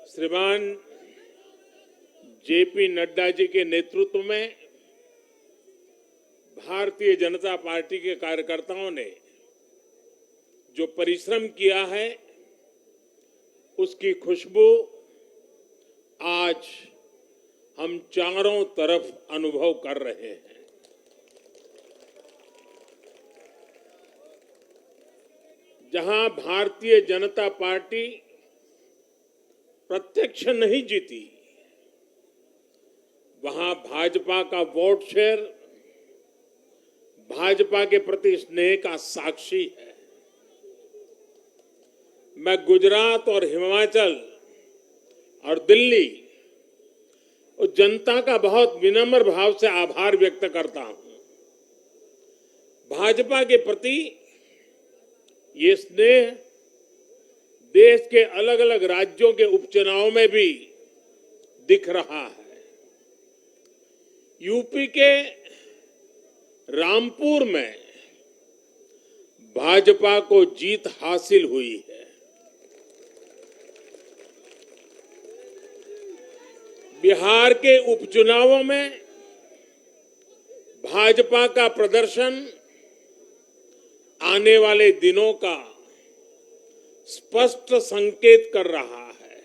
श्रीमान जेपी नड्डा जी के नेतृत्व में भारतीय जनता पार्टी के कार्यकर्ताओं ने जो परिश्रम किया है, उसकी खुशबू आज हम चारों तरफ अनुभव कर रहे हैं। जहां भारतीय जनता पार्टी प्रत्यक्ष नहीं जीती, वहां भाजपा का वोट शेयर भाजपा के प्रति स्नेह का साक्षी है। मैं गुजरात और हिमाचल और दिल्ली और जनता का बहुत विनम्र भाव से आभार व्यक्त करता हूं। भाजपा के प्रति ये स्नेह देश के अलग अलग राज्यों के उपचुनाव में भी दिख रहा है। यूपी के रामपुर में भाजपा को जीत हासिल हुई है। बिहार के उपचुनावों में भाजपा का प्रदर्शन आने वाले दिनों का स्पष्ट संकेत कर रहा है।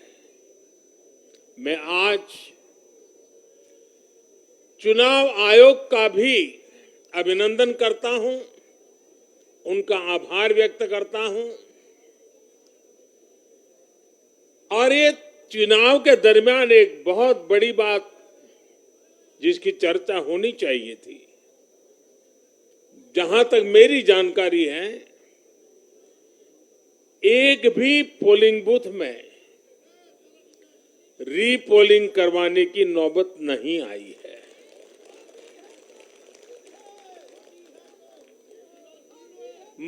मैं आज चुनाव आयोग का भी अभिनंदन करता हूं, उनका आभार व्यक्त करता हूं। और ये चुनाव के दरमियान एक बहुत बड़ी बात जिसकी चर्चा होनी चाहिए थी, जहां तक मेरी जानकारी है, एक भी पोलिंग बूथ में रीपोलिंग करवाने की नौबत नहीं आई है।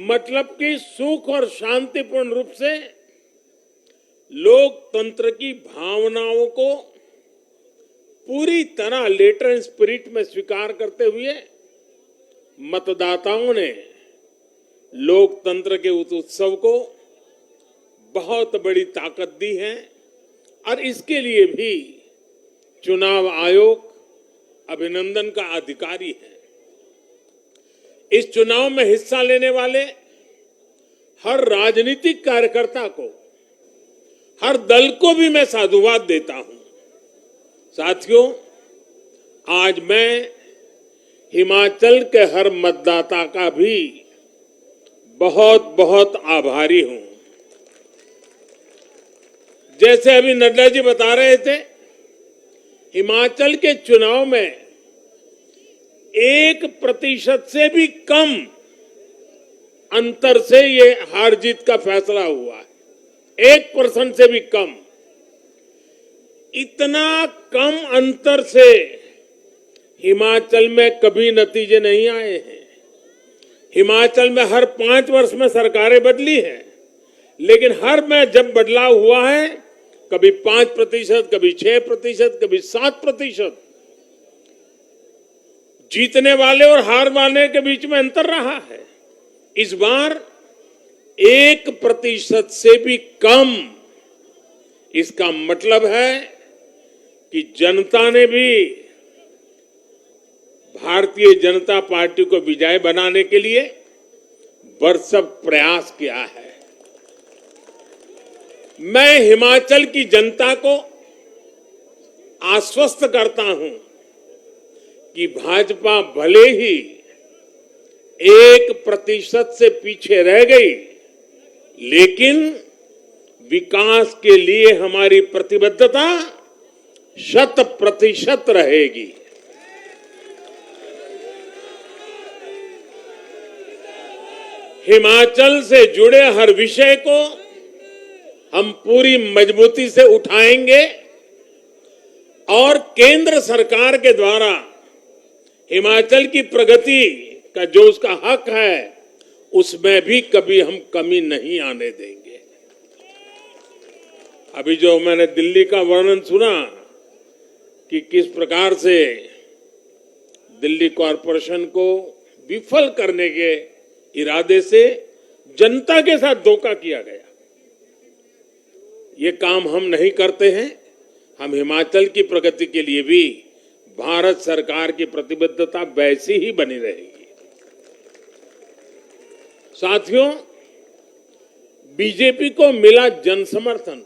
मतलब कि सुख और शांतिपूर्ण रूप से लोकतंत्र की भावनाओं को पूरी तरह लेटर एंड स्पिरिट में स्वीकार करते हुए मतदाताओं ने लोकतंत्र के उस उत्सव को बहुत बड़ी ताकत दी है। और इसके लिए भी चुनाव आयोग अभिनंदन का अधिकारी है। इस चुनाव में हिस्सा लेने वाले हर राजनीतिक कार्यकर्ता को, हर दल को भी मैं साधुवाद देता हूं। साथियों, आज मैं हिमाचल के हर मतदाता का भी बहुत बहुत आभारी हूं। जैसे अभी नड्डा जी बता रहे थे, हिमाचल के चुनाव में 1% से भी कम अंतर से ये हार जीत का फैसला हुआ है। 1% से भी कम। इतना कम अंतर से हिमाचल में कभी नतीजे नहीं आए हैं। हिमाचल में हर 5 वर्ष में सरकारें बदली हैं, लेकिन हर में जब बदलाव हुआ है, कभी 5%, कभी 6%, कभी 7%। जीतने वाले और हार वाले के बीच में अंतर रहा है। इस बार 1% से भी कम। इसका मतलब है कि जनता ने भी भारतीय जनता पार्टी को विजय बनाने के लिए भरसक प्रयास किया है। मैं हिमाचल की जनता को आश्वस्त करता हूं कि भाजपा भले ही 1% से पीछे रह गई, लेकिन विकास के लिए हमारी प्रतिबद्धता 100% रहेगी। हिमाचल से जुड़े हर विषय को हम पूरी मजबूती से उठाएंगे और केंद्र सरकार के द्वारा हिमाचल की प्रगति का जो उसका हक है, उसमें भी कभी हम कमी नहीं आने देंगे। अभी जो मैंने दिल्ली का वर्णन सुना कि किस प्रकार से दिल्ली कॉरपोरेशन को विफल करने के इरादे से जनता के साथ धोखा किया गया, ये काम हम नहीं करते हैं। हम हिमाचल की प्रगति के लिए भी भारत सरकार की प्रतिबद्धता वैसी ही बनी रहेगी। साथियों, बीजेपी को मिला जन समर्थन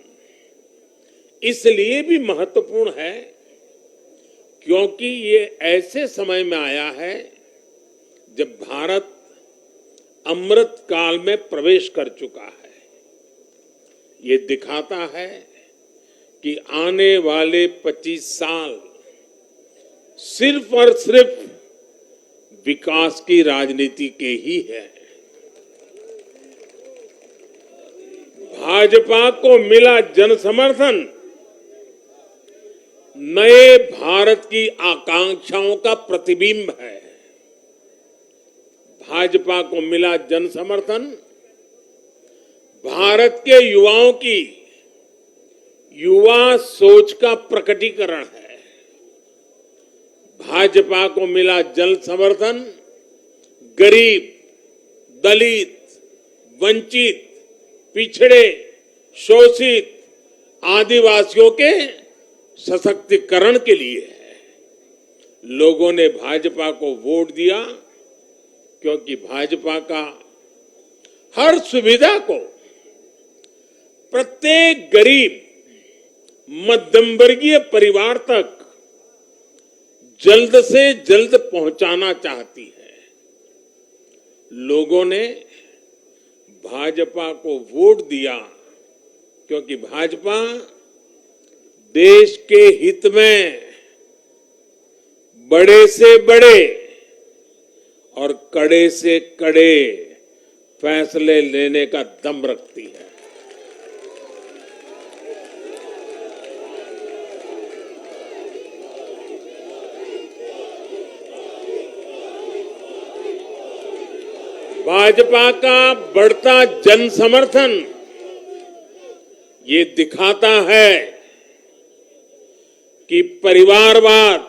इसलिए भी महत्वपूर्ण है क्योंकि ये ऐसे समय में आया है जब भारत अमृत काल में प्रवेश कर चुका है। ये दिखाता है कि आने वाले 25 साल सिर्फ और सिर्फ विकास की राजनीति के ही है। भाजपा को मिला जन समर्थन नए भारत की आकांक्षाओं का प्रतिबिंब है। भाजपा को मिला जन समर्थन भारत के युवाओं की युवा सोच का प्रकटीकरण है। भाजपा को मिला जन समर्थन गरीब, दलित, वंचित, पिछड़े, शोषित, आदिवासियों के सशक्तिकरण के लिए है। लोगों ने भाजपा को वोट दिया क्योंकि भाजपा का हर सुविधा को प्रत्येक गरीब, मध्यम वर्गीय परिवार तक जल्द से जल्द पहुंचाना चाहती है। लोगों ने भाजपा को वोट दिया क्योंकि भाजपा देश के हित में बड़े से बड़े और कड़े से कड़े फैसले लेने का दम रखती है। भाजपा का बढ़ता जन समर्थन ये दिखाता है कि परिवारवाद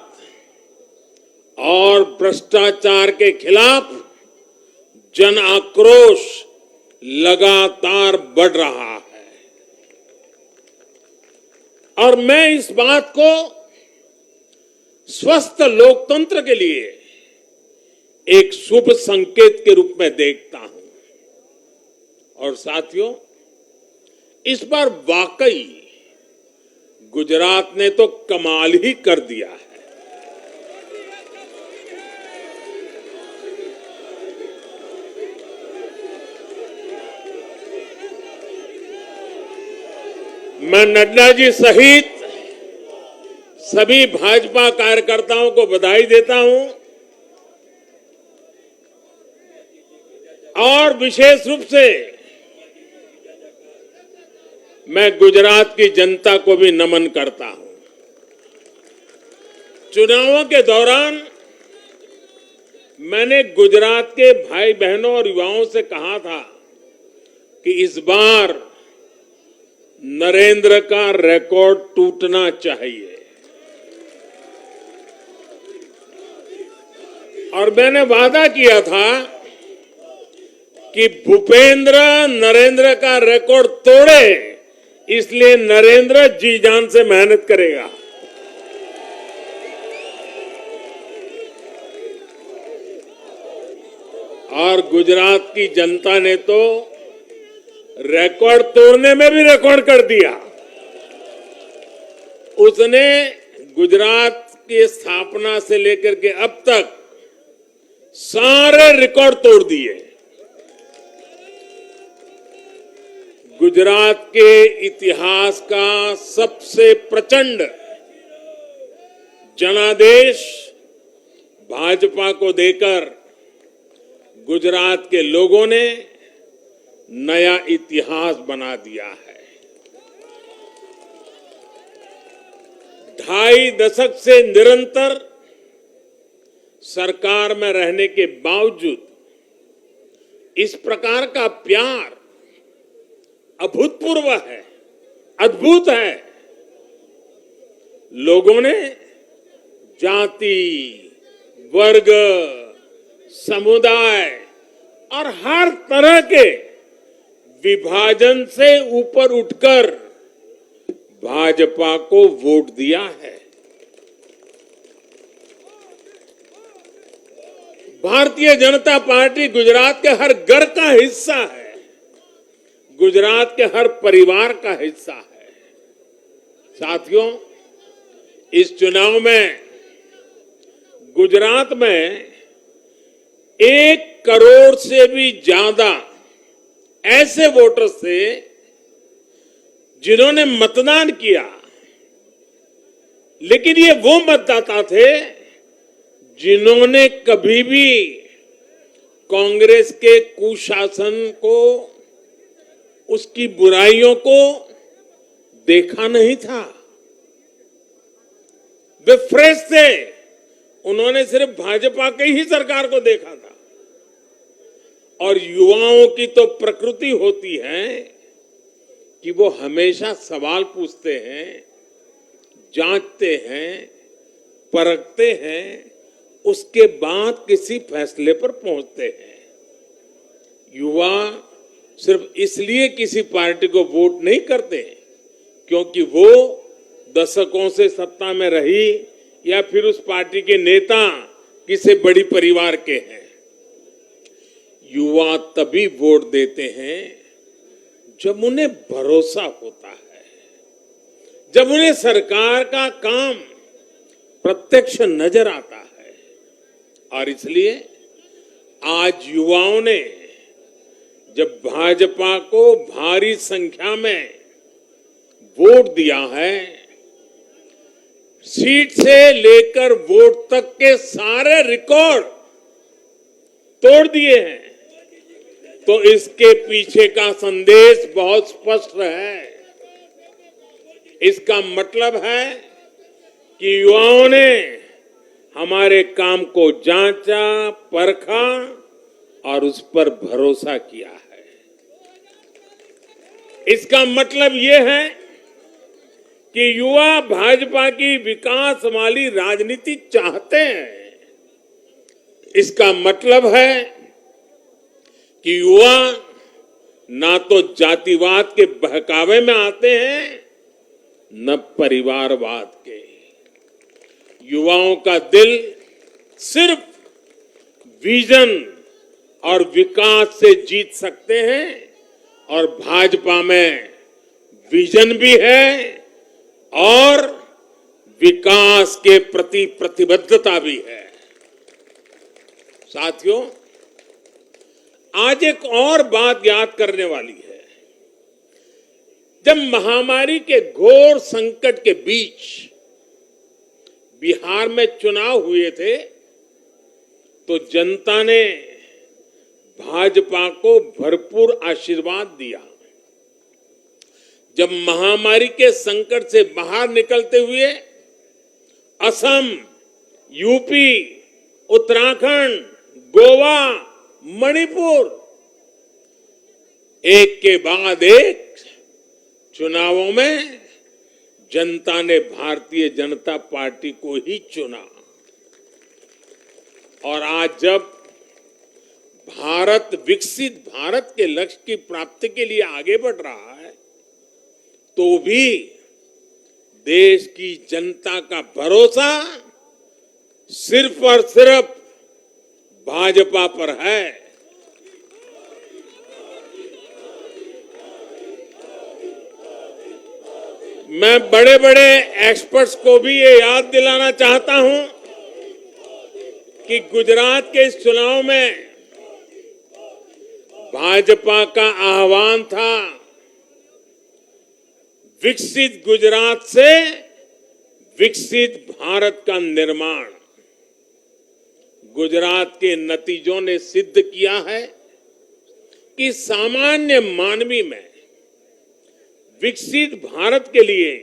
और भ्रष्टाचार के खिलाफ जन आक्रोश लगातार बढ़ रहा है। और मैं इस बात को स्वस्थ लोकतंत्र के लिए एक शुभ संकेत के रूप में देखता हूं। और साथियों, इस बार वाकई गुजरात ने तो कमाल ही कर दिया है। मैं नड्डा जी सहित सभी भाजपा कार्यकर्ताओं को बधाई देता हूं और विशेष रूप से मैं गुजरात की जनता को भी नमन करता हूं। चुनावों के दौरान मैंने गुजरात के भाई बहनों और युवाओं से कहा था कि इस बार नरेंद्र का रिकॉर्ड टूटना चाहिए। और मैंने वादा किया था कि भूपेंद्र नरेंद्र का रिकॉर्ड तोड़े, इसलिए नरेंद्र जी जान से मेहनत करेगा। और गुजरात की जनता ने तो रिकॉर्ड तोड़ने में भी रिकॉर्ड कर दिया। उसने गुजरात की स्थापना से लेकर के अब तक सारे रिकॉर्ड तोड़ दिए। गुजरात के इतिहास का सबसे प्रचंड जनादेश भाजपा को देकर गुजरात के लोगों ने नया इतिहास बना दिया है। 2.5 दशक से निरंतर सरकार में रहने के बावजूद इस प्रकार का प्यार अभूतपूर्व है, अद्भुत है। लोगों ने जाति, वर्ग, समुदाय और हर तरह के विभाजन से ऊपर उठकर भाजपा को वोट दिया है। भारतीय जनता पार्टी गुजरात के हर घर का हिस्सा है, गुजरात के हर परिवार का हिस्सा है। साथियों, इस चुनाव में गुजरात में 1 करोड़ से भी ज्यादा ऐसे वोटर्स थे जिन्होंने मतदान किया, लेकिन ये वो मतदाता थे जिन्होंने कभी भी कांग्रेस के कुशासन को, उसकी बुराइयों को देखा नहीं था। वे फ्रेश थे, उन्होंने सिर्फ भाजपा की ही सरकार को देखा था। और युवाओं की तो प्रकृति होती है कि वो हमेशा सवाल पूछते हैं, जांचते हैं, परखते हैं, उसके बाद किसी फैसले पर पहुंचते हैं। युवा सिर्फ इसलिए किसी पार्टी को वोट नहीं करते क्योंकि वो दशकों से सत्ता में रही या फिर उस पार्टी के नेता किसी बड़ी परिवार के हैं। युवा तभी वोट देते हैं जब उन्हें भरोसा होता है, जब उन्हें सरकार का काम प्रत्यक्ष नजर आता है। और इसलिए आज युवाओं ने जब भाजपा को भारी संख्या में वोट दिया है, सीट से लेकर वोट तक के सारे रिकॉर्ड तोड़ दिए हैं, तो इसके पीछे का संदेश बहुत स्पष्ट है। इसका मतलब है कि युवाओं ने हमारे काम को जांचा, परखा और उस पर भरोसा किया है। इसका मतलब यह है कि युवा भाजपा की विकास वाली राजनीति चाहते हैं। इसका मतलब है कि युवा ना तो जातिवाद के बहकावे में आते हैं, न परिवारवाद के। युवाओं का दिल सिर्फ विजन और विकास से जीत सकते हैं, और भाजपा में विजन भी है और विकास के प्रति प्रतिबद्धता भी है। साथियों, आज एक और बात याद करने वाली है। जब महामारी के घोर संकट के बीच बिहार में चुनाव हुए थे, तो जनता ने भाजपा को भरपूर आशीर्वाद दिया। जब महामारी के संकट से बाहर निकलते हुए असम, यूपी, उत्तराखंड, गोवा, मणिपुर एक के बाद एक चुनावों में जनता ने भारतीय जनता पार्टी को ही चुना। और आज जब भारत विकसित भारत के लक्ष्य की प्राप्ति के लिए आगे बढ़ रहा है, तो भी देश की जनता का भरोसा सिर्फ और सिर्फ भाजपा पर है। मैं बड़े बड़े एक्सपर्ट्स को भी ये याद दिलाना चाहता हूं कि गुजरात के इस चुनाव में भाजपा का आह्वान था, विकसित गुजरात से विकसित भारत का निर्माण। गुजरात के नतीजों ने सिद्ध किया है कि सामान्य मानवी में विकसित भारत के लिए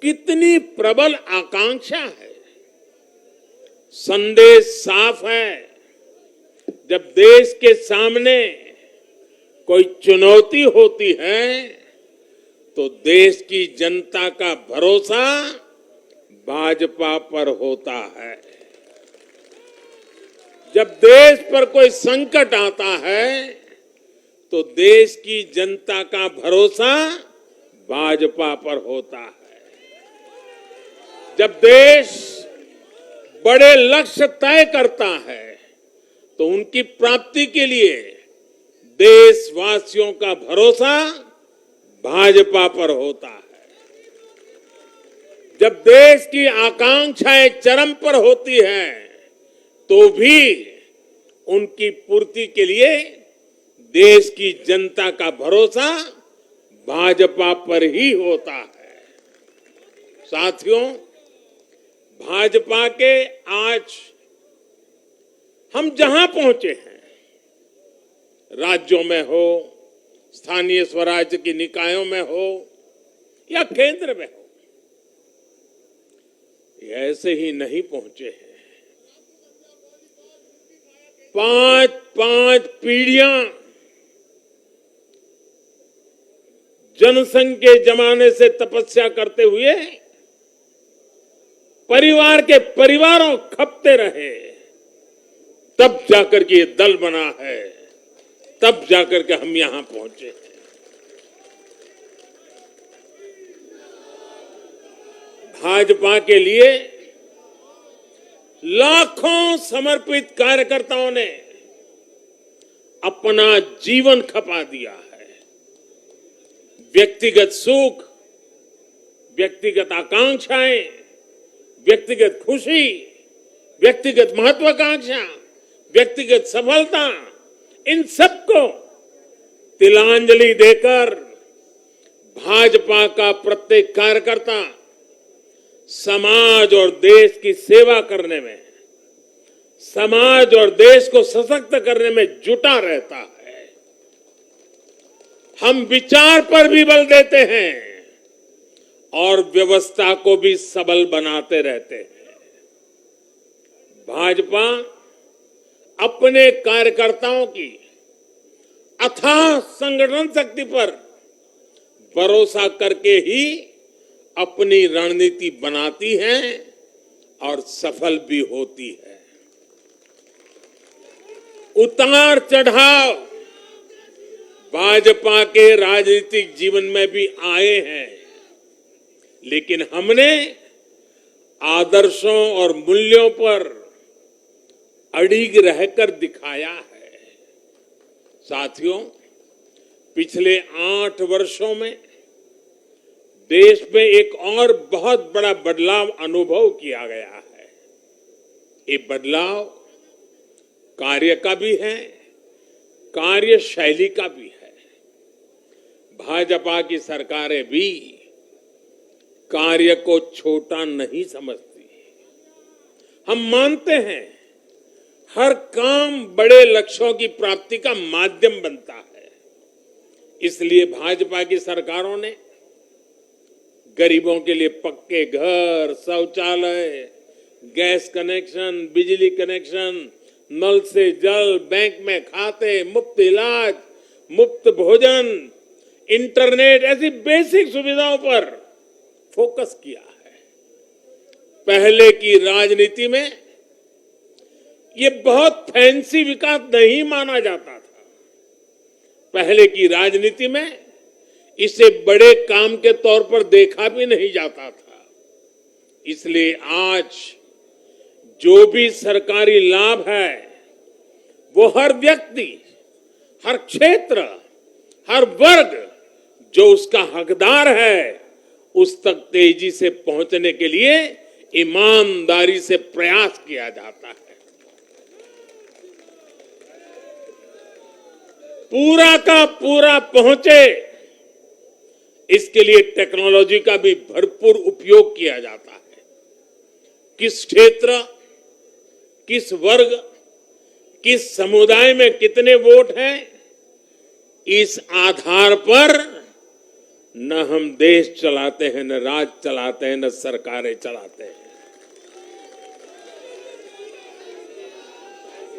कितनी प्रबल आकांक्षा है। संदेश साफ है, जब देश के सामने कोई चुनौती होती है तो देश की जनता का भरोसा भाजपा पर होता है। जब देश पर कोई संकट आता है तो देश की जनता का भरोसा भाजपा पर होता है। जब देश बड़े लक्ष्य तय करता है तो उनकी प्राप्ति के लिए देशवासियों का भरोसा भाजपा पर होता है। जब देश की आकांक्षाएं चरम पर होती हैं तो भी उनकी पूर्ति के लिए देश की जनता का भरोसा भाजपा पर ही होता है। साथियों, भाजपा के आज हम जहां पहुंचे हैं, राज्यों में हो, स्थानीय स्वराज्य की निकायों में हो या केंद्र में हो, ये ऐसे ही नहीं पहुंचे हैं। 5-5 पीढ़ियां जनसंघ के जमाने से तपस्या करते हुए परिवार के परिवारों खपते रहे, तब जाकर के ये दल बना है, तब जाकर के हम यहां पहुंचे हैं। भाजपा के लिए लाखों समर्पित कार्यकर्ताओं ने अपना जीवन खपा दिया है। व्यक्तिगत सुख, व्यक्तिगत आकांक्षाएं, व्यक्तिगत खुशी, व्यक्तिगत महत्वाकांक्षा, व्यक्तिगत सफलता, इन सबको तिलांजलि देकर भाजपा का प्रत्येक कार्यकर्ता समाज और देश की सेवा करने में, समाज और देश को सशक्त करने में जुटा रहता है। हम विचार पर भी बल देते हैं और व्यवस्था को भी सबल बनाते रहते हैं। भाजपा अपने कार्यकर्ताओं की अथाह संगठन शक्ति पर भरोसा करके ही अपनी रणनीति बनाती है और सफल भी होती है। उतार चढ़ाव भाजपा के राजनीतिक जीवन में भी आए हैं, लेकिन हमने आदर्शों और मूल्यों पर अड़िग रहकर दिखाया है। साथियों, पिछले 8 वर्षों में देश में एक और बहुत बड़ा बदलाव अनुभव किया गया है। ये बदलाव कार्य का भी है, कार्यशैली का भी है। भाजपा की सरकारें भी कार्य को छोटा नहीं समझती। हम मानते हैं हर काम बड़े लक्ष्यों की प्राप्ति का माध्यम बनता है। इसलिए भाजपा की सरकारों ने गरीबों के लिए पक्के घर, शौचालय, गैस कनेक्शन, बिजली कनेक्शन, नल से जल, बैंक में खाते, मुफ्त इलाज, मुफ्त भोजन, इंटरनेट, ऐसी बेसिक सुविधाओं पर फोकस किया है। पहले की राजनीति में ये बहुत फैंसी विकास नहीं माना जाता था। पहले की राजनीति में इसे बड़े काम के तौर पर देखा भी नहीं जाता था। इसलिए आज जो भी सरकारी लाभ है वो हर व्यक्ति, हर क्षेत्र, हर वर्ग जो उसका हकदार है उस तक तेजी से पहुंचने के लिए ईमानदारी से प्रयास किया जाता है। पूरा का पूरा पहुंचे, इसके लिए टेक्नोलॉजी का भी भरपूर उपयोग किया जाता है। किस क्षेत्र, किस वर्ग, किस समुदाय में कितने वोट हैं, इस आधार पर न हम देश चलाते हैं, न राज चलाते हैं, न सरकारें चलाते हैं।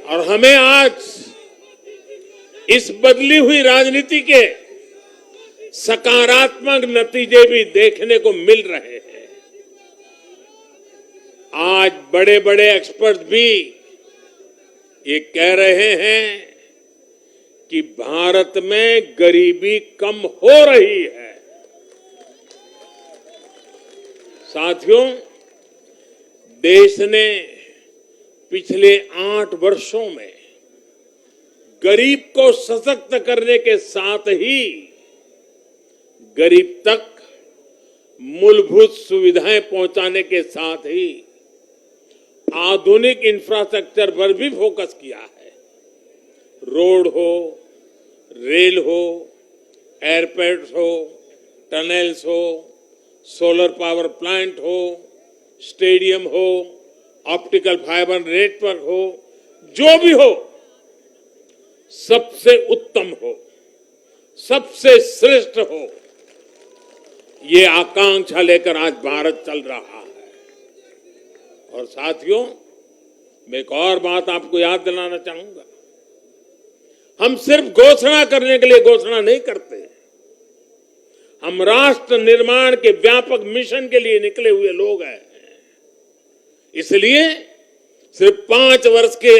और हमें आज इस बदली हुई राजनीति के सकारात्मक नतीजे भी देखने को मिल रहे हैं। आज बड़े बड़े एक्सपर्ट भी ये कह रहे हैं कि भारत में गरीबी कम हो रही है। साथियों, देश ने पिछले 8 वर्षों में गरीब को सशक्त करने के साथ ही गरीब तक मूलभूत सुविधाएं पहुंचाने के साथ ही आधुनिक इंफ्रास्ट्रक्चर पर भी फोकस किया है। रोड हो, रेल हो, एयरपोर्ट्स हो, टनल्स हो, सोलर पावर प्लांट हो, स्टेडियम हो, ऑप्टिकल फाइबर नेटवर्क हो, जो भी हो, सबसे उत्तम हो, सबसे श्रेष्ठ हो, ये आकांक्षा लेकर आज भारत चल रहा है। और साथियों, मैं एक और बात आपको याद दिलाना चाहूंगा। हम सिर्फ घोषणा करने के लिए घोषणा नहीं करते, हम राष्ट्र निर्माण के व्यापक मिशन के लिए निकले हुए लोग हैं। इसलिए सिर्फ 5 वर्ष के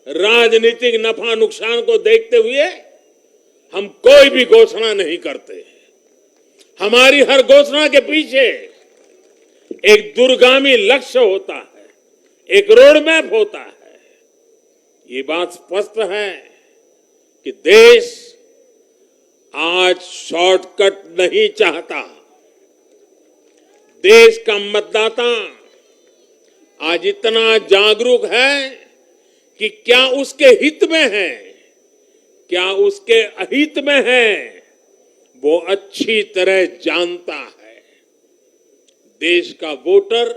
राजनीतिक नफा नुकसान को देखते हुए हम कोई भी घोषणा नहीं करते। हमारी हर घोषणा के पीछे एक दूरगामी लक्ष्य होता है, एक रोड मैप होता है। ये बात स्पष्ट है कि देश आज शॉर्टकट नहीं चाहता। देश का मतदाता आज इतना जागरूक है कि क्या उसके हित में है, क्या उसके अहित में है, वो अच्छी तरह जानता है। देश का वोटर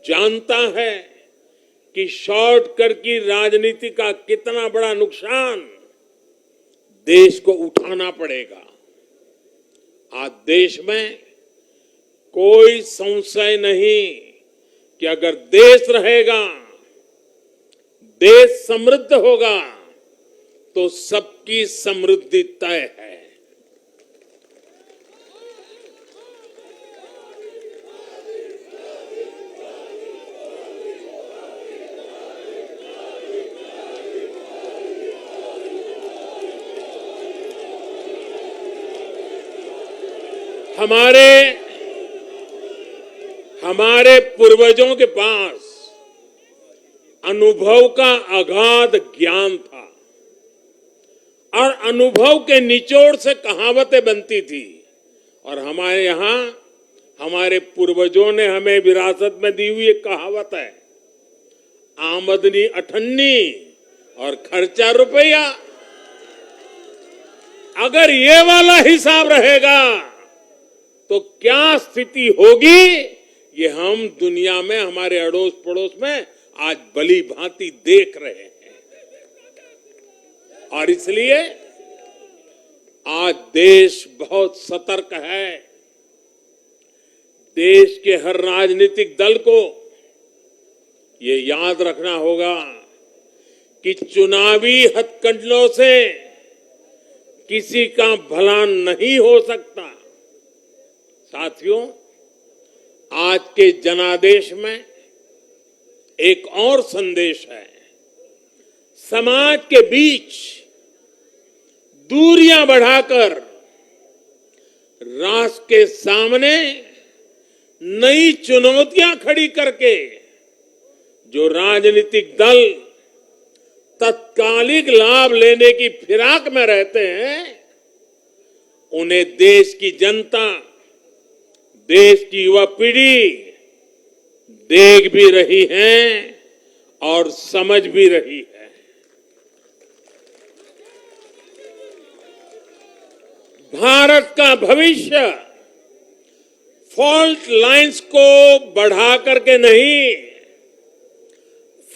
जानता है कि शॉर्टकट की राजनीति का कितना बड़ा नुकसान देश को उठाना पड़ेगा। आज देश में कोई संशय नहीं कि अगर देश रहेगा, देश समृद्ध होगा, तो सबकी समृद्धि तय है। हमारे पूर्वजों के पास अनुभव का अगाध ज्ञान था और अनुभव के निचोड़ से कहावतें बनती थी। और हमारे यहां हमारे पूर्वजों ने हमें विरासत में दी हुई एक कहावत है, आमदनी अठन्नी और खर्चा रुपया। अगर ये वाला हिसाब रहेगा तो क्या स्थिति होगी, ये हम दुनिया में हमारे अड़ोस पड़ोस में आज भली भांति देख रहे हैं। और इसलिए आज देश बहुत सतर्क है। देश के हर राजनीतिक दल को ये याद रखना होगा कि चुनावी हथकंडों से किसी का भला नहीं हो सकता। साथियों, आज के जनादेश में एक और संदेश है। समाज के बीच दूरियां बढ़ाकर राष्ट्र के सामने नई चुनौतियां खड़ी करके जो राजनीतिक दल तत्कालिक लाभ लेने की फिराक में रहते हैं, उन्हें देश की जनता, देश की युवा पीढ़ी देख भी रही है और समझ भी रही है। भारत का भविष्य फॉल्ट लाइंस को बढ़ा करके नहीं,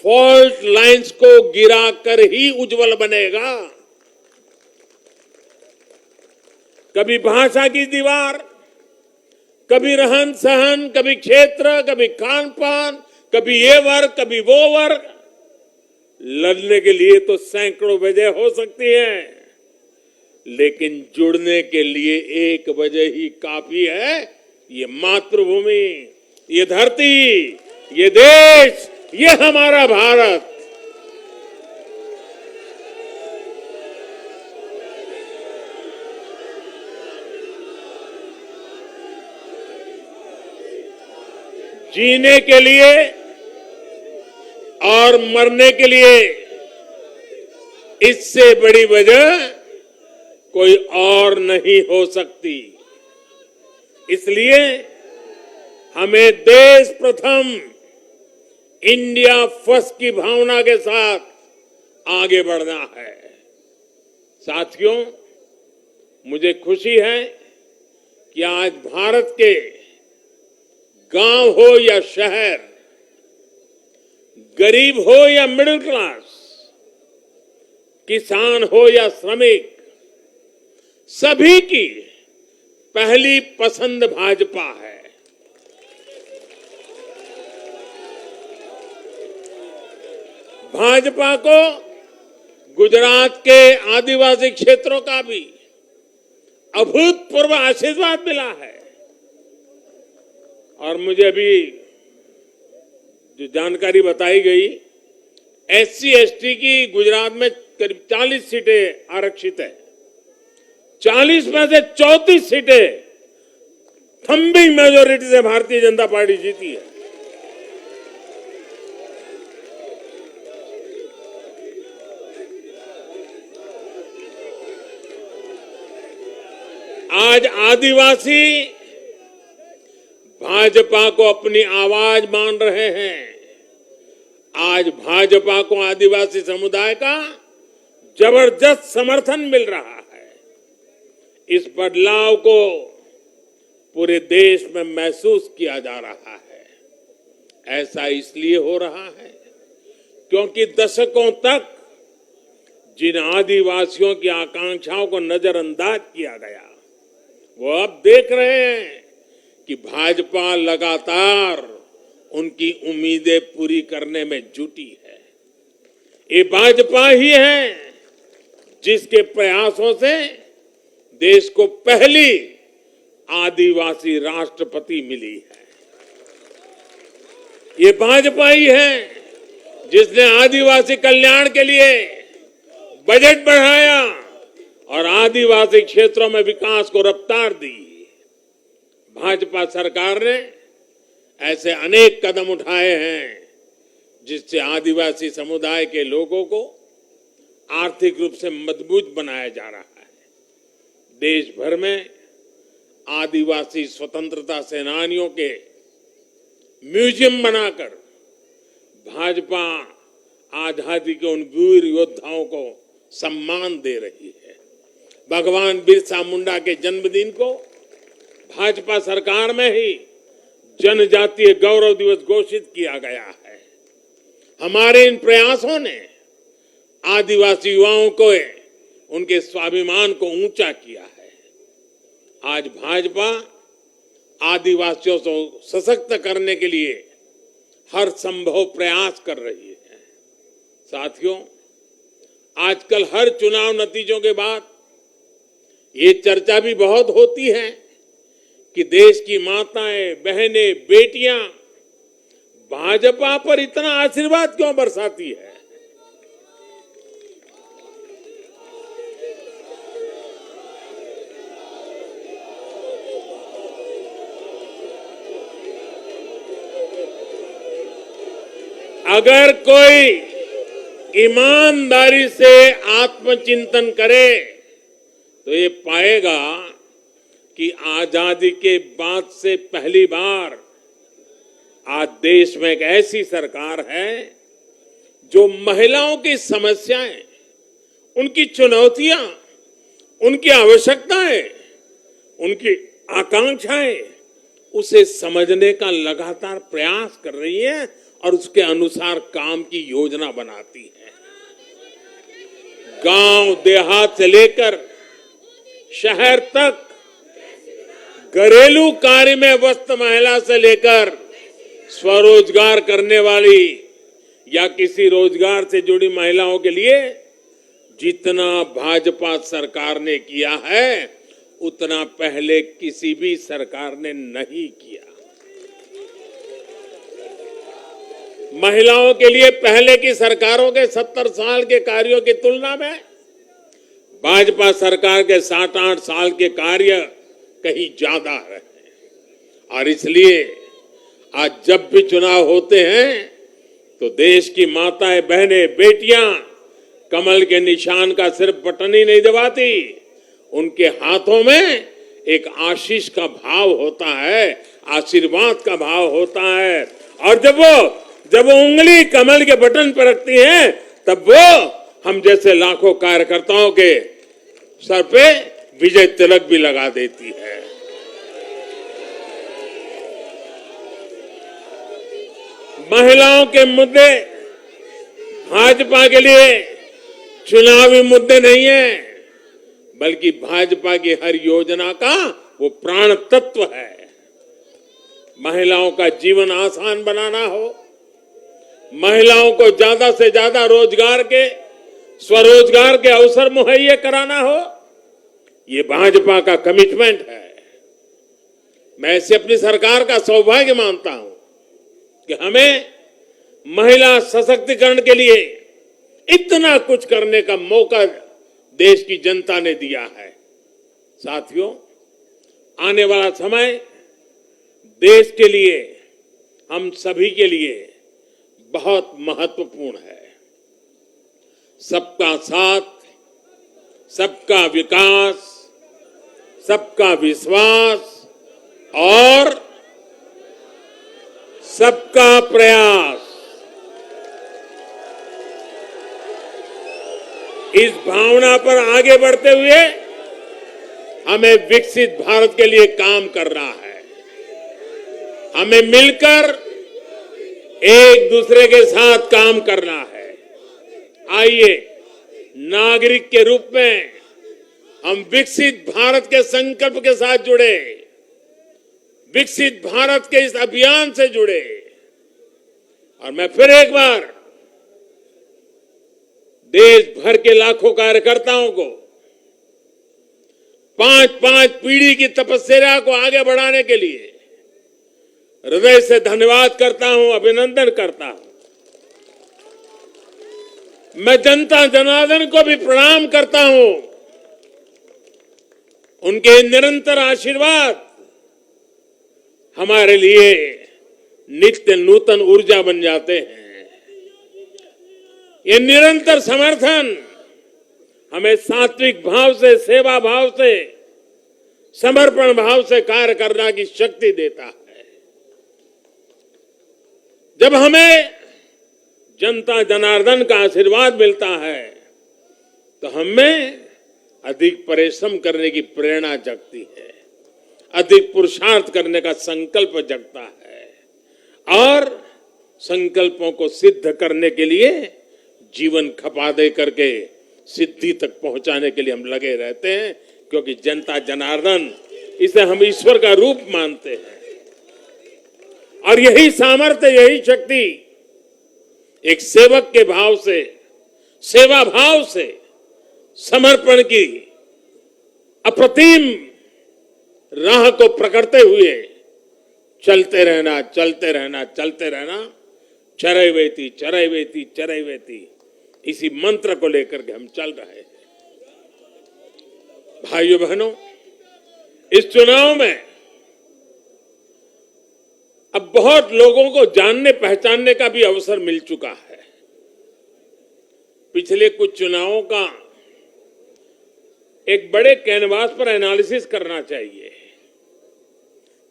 फॉल्ट लाइंस को गिरा कर ही उज्जवल बनेगा। कभी भाषा की दीवार, कभी रहन सहन, कभी क्षेत्र, कभी खान पान, कभी ये वर्ग, कभी वो वर्ग। लड़ने के लिए तो सैकड़ों वजह हो सकती हैं, लेकिन जुड़ने के लिए एक वजह ही काफी है, ये मातृभूमि, ये धरती, ये देश, ये हमारा भारत। जीने के लिए और मरने के लिए इससे बड़ी वजह कोई और नहीं हो सकती। इसलिए हमें देश प्रथम, इंडिया फर्स्ट की भावना के साथ आगे बढ़ना है। साथियों, मुझे खुशी है कि आज भारत के गांव हो या शहर, गरीब हो या मिडिल क्लास, किसान हो या श्रमिक, सभी की पहली पसंद भाजपा है। भाजपा को गुजरात के आदिवासी क्षेत्रों का भी अभूतपूर्व आशीर्वाद मिला है। और मुझे अभी जो जानकारी बताई गई, एससी एसटी की गुजरात में करीब 40 सीटें आरक्षित है। 40 में से 34 सीटें थम्बिंग मेजोरिटी से भारतीय जनता पार्टी जीती है। आज आदिवासी भाजपा को अपनी आवाज मान रहे हैं। आज भाजपा को आदिवासी समुदाय का जबरदस्त समर्थन मिल रहा है। इस बदलाव को पूरे देश में महसूस किया जा रहा है। ऐसा इसलिए हो रहा है क्योंकि दशकों तक जिन आदिवासियों की आकांक्षाओं को नजरअंदाज किया गया, वो अब देख रहे हैं कि भाजपा लगातार उनकी उम्मीदें पूरी करने में जुटी है। ये भाजपा ही है जिसके प्रयासों से देश को पहली आदिवासी राष्ट्रपति मिली है। ये भाजपा ही है जिसने आदिवासी कल्याण के लिए बजट बढ़ाया और आदिवासी क्षेत्रों में विकास को रफ्तार दी। भाजपा सरकार ने ऐसे अनेक कदम उठाए हैं जिससे आदिवासी समुदाय के लोगों को आर्थिक रूप से मजबूत बनाया जा रहा है। देश भर में आदिवासी स्वतंत्रता सेनानियों के म्यूजियम बनाकर भाजपा आजादी के उन वीर योद्धाओं को सम्मान दे रही है। भगवान बिरसा मुंडा के जन्मदिन को भाजपा सरकार में ही जनजातीय गौरव दिवस घोषित किया गया है। हमारे इन प्रयासों ने आदिवासी युवाओं को उनके स्वाभिमान को ऊंचा किया है। आज भाजपा आदिवासियों को सशक्त करने के लिए हर संभव प्रयास कर रही है। साथियों, आजकल हर चुनाव नतीजों के बाद ये चर्चा भी बहुत होती है कि देश की माताएं, बहनें, बेटियां भाजपा पर इतना आशीर्वाद क्यों बरसाती है। अगर कोई ईमानदारी से आत्मचिंतन करे तो ये पाएगा कि आजादी के बाद से पहली बार आज देश में एक ऐसी सरकार है जो महिलाओं की समस्याएं, उनकी चुनौतियां, उनकी आवश्यकताएं, उनकी आकांक्षाएं, उसे समझने का लगातार प्रयास कर रही है और उसके अनुसार काम की योजना बनाती है। गांव देहात से लेकर शहर तक, घरेलू कार्य में व्यस्त महिला से लेकर स्वरोजगार करने वाली या किसी रोजगार से जुड़ी महिलाओं के लिए जितना भाजपा सरकार ने किया है उतना पहले किसी भी सरकार ने नहीं किया। महिलाओं के लिए पहले की सरकारों के 70 साल के कार्यों की तुलना में भाजपा सरकार के 7-8 साल के कार्य कहीं ज्यादा रहे और इसलिए आज जब भी चुनाव होते हैं तो देश की माताएं, बहनें, बेटियां कमल के निशान का सिर्फ बटन ही नहीं दबाती, उनके हाथों में एक आशीष का भाव होता है, आशीर्वाद का भाव होता है। और जब वो उंगली कमल के बटन पर रखती हैं, तब वो हम जैसे लाखों कार्यकर्ताओं के सर पे विजय तिलक भी लगा देती है। महिलाओं के मुद्दे भाजपा के लिए चुनावी मुद्दे नहीं है, बल्कि भाजपा की हर योजना का वो प्राण तत्व है। महिलाओं का जीवन आसान बनाना हो, महिलाओं को ज्यादा से ज्यादा रोजगार के, स्वरोजगार के अवसर मुहैया कराना हो, ये भाजपा का कमिटमेंट है। मैं इसे अपनी सरकार का सौभाग्य मानता हूं कि हमें महिला सशक्तिकरण के लिए इतना कुछ करने का मौका देश की जनता ने दिया है। साथियों, आने वाला समय देश के लिए, हम सभी के लिए बहुत महत्वपूर्ण है। सबका साथ, सबका विकास, सबका विश्वास और सबका प्रयास, इस भावना पर आगे बढ़ते हुए हमें विकसित भारत के लिए काम करना है। हमें मिलकर एक दूसरे के साथ काम करना है। आइए, नागरिक के रूप में हम विकसित भारत के संकल्प के साथ जुड़े, विकसित भारत के इस अभियान से जुड़े। और मैं फिर एक बार देश भर के लाखों कार्यकर्ताओं को 5-5 पीढ़ी की तपस्या को आगे बढ़ाने के लिए हृदय से धन्यवाद करता हूं, अभिनंदन करता हूं। मैं जनता जनार्दन को भी प्रणाम करता हूं। उनके निरंतर आशीर्वाद हमारे लिए नित्य नूतन ऊर्जा बन जाते हैं। ये निरंतर समर्थन हमें सात्विक भाव से, सेवा भाव से, समर्पण भाव से कार्य करने की शक्ति देता है। जब हमें जनता जनार्दन का आशीर्वाद मिलता है तो हमें अधिक परिश्रम करने की प्रेरणा जगती है, अधिक पुरुषार्थ करने का संकल्प जगता है और संकल्पों को सिद्ध करने के लिए जीवन खपा दे करके सिद्धि तक पहुंचाने के लिए हम लगे रहते हैं, क्योंकि जनता जनार्दन, इसे हम ईश्वर का रूप मानते हैं। और यही सामर्थ्य, यही शक्ति एक सेवक के भाव से, सेवा भाव से, समर्पण की अप्रतिम राह को पकड़ते हुए चलते रहना, चलते रहना, चलते रहना, चरैवेति चरैवेति चरैवेति, इसी मंत्र को लेकर के हम चल रहे हैं। भाइयों बहनों, इस चुनाव में अब बहुत लोगों को जानने पहचानने का भी अवसर मिल चुका है। पिछले कुछ चुनावों का एक बड़े कैनवास पर एनालिसिस करना चाहिए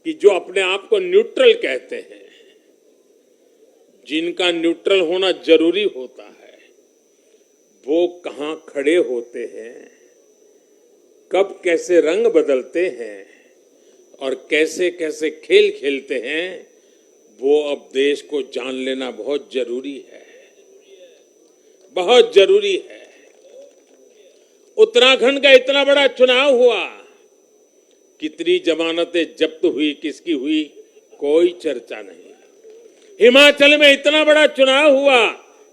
कि जो अपने आप को न्यूट्रल कहते हैं, जिनका न्यूट्रल होना जरूरी होता है, वो कहां खड़े होते हैं, कब कैसे रंग बदलते हैं और कैसे कैसे खेल खेलते हैं, वो अब देश को जान लेना बहुत जरूरी है, बहुत जरूरी है। उत्तराखंड का इतना बड़ा चुनाव हुआ, कितनी जमानतें जब्त हुई, किसकी हुई, कोई चर्चा नहीं। हिमाचल में इतना बड़ा चुनाव हुआ,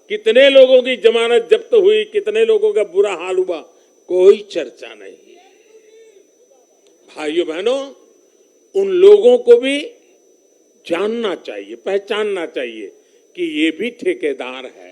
कितने लोगों की जमानत जब्त हुई, कितने लोगों का बुरा हाल हुआ, कोई चर्चा नहीं। भाइयों बहनों, उन लोगों को भी जानना चाहिए, पहचानना चाहिए कि ये भी ठेकेदार है।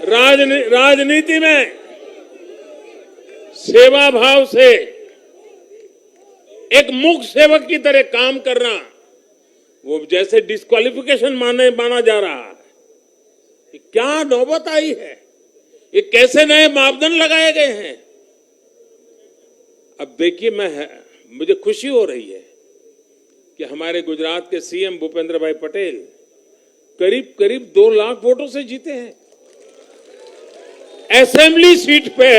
राजनीति में सेवा भाव से एक मूक सेवक की तरह काम करना, वो जैसे डिस्क्वालिफिकेशन माना जा रहा है। क्या नौबत आई है, ये कैसे नए मापदंड लगाए गए हैं। अब देखिए, मुझे खुशी हो रही है कि हमारे गुजरात के सीएम भूपेंद्र भाई पटेल करीब करीब 2 लाख वोटों से जीते हैं। असेंबली सीट पे,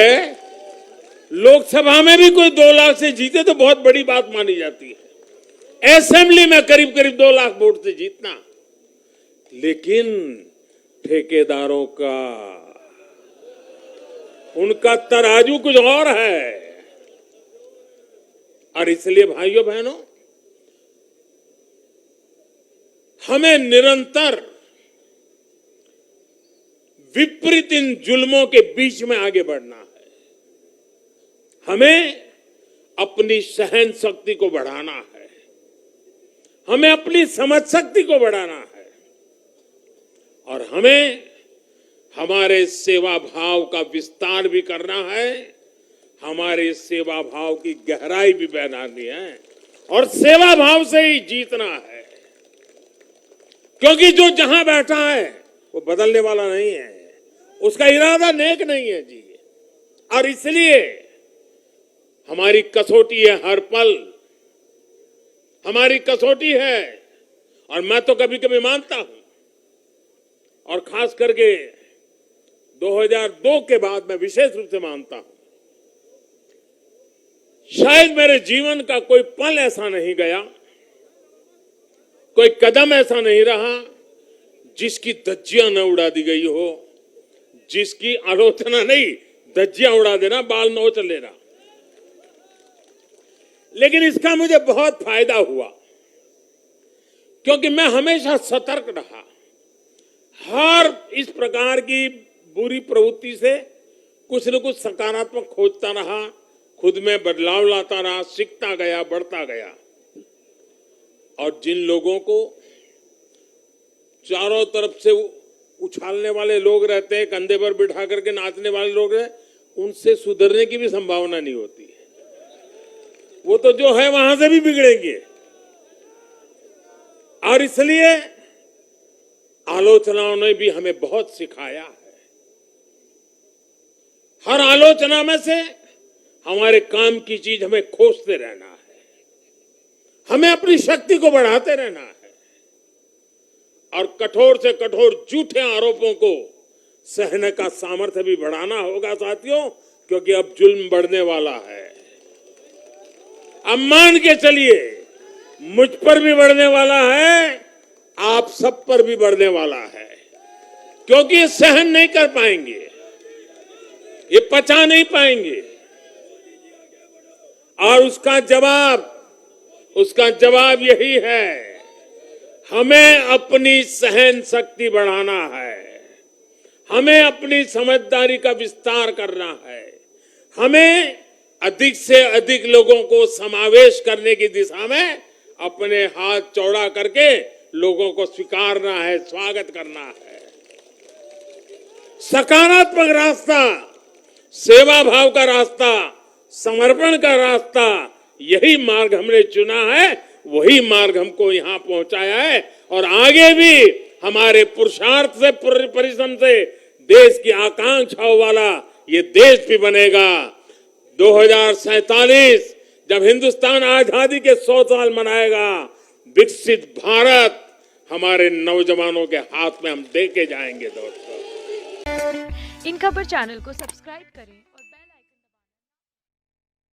लोकसभा में भी कोई 2 लाख से जीते तो बहुत बड़ी बात मानी जाती है। असेंबली में करीब करीब 2 लाख वोट से जीतना, लेकिन ठेकेदारों का, उनका तराजू कुछ और है। और इसलिए भाइयों बहनों, हमें निरंतर विपरीत इन जुल्मों के बीच में आगे बढ़ना है। हमें अपनी सहन शक्ति को बढ़ाना है, हमें अपनी समझ शक्ति को बढ़ाना है, और हमें हमारे सेवा भाव का विस्तार भी करना है, हमारे सेवा भाव की गहराई भी बढ़ानी है, और सेवा भाव से ही जीतना है। क्योंकि जो जहां बैठा है वो बदलने वाला नहीं है, उसका इरादा नेक नहीं है जी। और इसलिए हमारी कसौटी है, हर पल हमारी कसौटी है। और मैं तो कभी कभी मानता हूं, और खास करके 2002 के बाद मैं विशेष रूप से मानता हूं, शायद मेरे जीवन का कोई पल ऐसा नहीं गया, कोई कदम ऐसा नहीं रहा जिसकी धज्जियां न उड़ा दी गई हो, जिसकी आलोचना नहीं, धज्जियां उड़ा देना, बाल नोच लेना। लेकिन इसका मुझे बहुत फायदा हुआ, क्योंकि मैं हमेशा सतर्क रहा। हर इस प्रकार की बुरी प्रवृत्ति से कुछ न कुछ सकारात्मक खोजता रहा, खुद में बदलाव लाता रहा, सीखता गया, बढ़ता गया। और जिन लोगों को चारों तरफ से उछालने वाले लोग रहते हैं, कंधे पर बिठा करके नाचने वाले लोग हैं, उनसे सुधरने की भी संभावना नहीं होती है। वो तो जो है वहां से भी बिगड़ेंगे। और इसलिए आलोचनाओं ने भी हमें बहुत सिखाया है। हर आलोचना में से हमारे काम की चीज हमें खोजते रहना है, हमें अपनी शक्ति को बढ़ाते रहना है, और कठोर से कठोर झूठे आरोपों को सहने का सामर्थ्य भी बढ़ाना होगा साथियों, क्योंकि अब जुल्म बढ़ने वाला है। अब मान के चलिए, मुझ पर भी बढ़ने वाला है, आप सब पर भी बढ़ने वाला है, क्योंकि ये सहन नहीं कर पाएंगे, ये पचा नहीं पाएंगे। और उसका जवाब यही है, हमें अपनी सहन शक्ति बढ़ाना है, हमें अपनी समझदारी का विस्तार करना है, हमें अधिक से अधिक लोगों को समावेश करने की दिशा में अपने हाथ चौड़ा करके लोगों को स्वीकारना है, स्वागत करना है। सकारात्मक रास्ता, सेवा भाव का रास्ता, समर्पण का रास्ता, यही मार्ग हमने चुना है, वही मार्ग हमको यहाँ पहुंचाया है। और आगे भी हमारे पुरुषार्थ से, परिश्रम से देश की आकांक्षाओं वाला ये देश भी बनेगा। 2047 जब हिंदुस्तान आजादी के 100 साल मनाएगा, विकसित भारत हमारे नौजवानों के हाथ में हम दे के जाएंगे। दोस्तों, इन खबर चैनल को सब्सक्राइब करें।